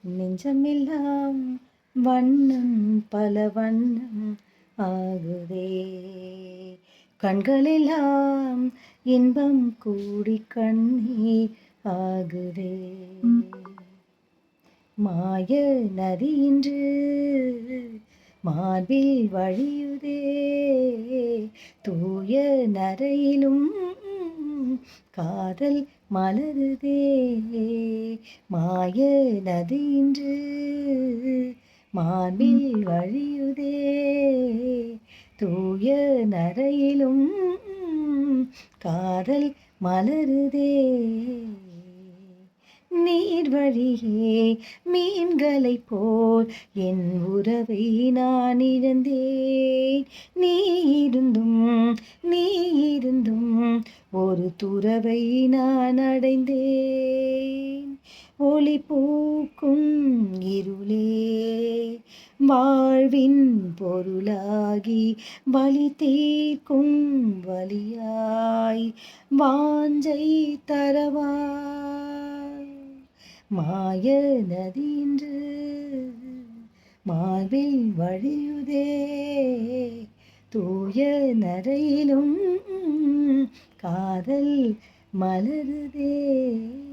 நெஞ்சமெல்லாம் வண்ணம் பல வண்ணம் ஆகுதே. கண்களெல்லாம் இன்பம் கூடி கண்ணீர் ஆகுதே. மாய நதி இன்று மார்பில் வழியுதே. தூய நரையிலும் காதல் மலருதே. மாய நதி இன்று மார்பில் வழியுதே. தூய நரையிலும் காதல் மலருதே. நீர் வழியே மீன்களைப் போல் என் உறவை நான் இழந்தேன். நீ இருந்தும் ஒரு துறவை நான் அடைந்தேன். ஒளி பூக்கும் இருளே வாழ்வின் பொருளாகி வலி தீர்க்கும் வலியாய் வாஞ்சை தரவா. மாய நதி இன்று மார்பில் வழியுதே. தூய நரையிலும் காதல் மலருதே.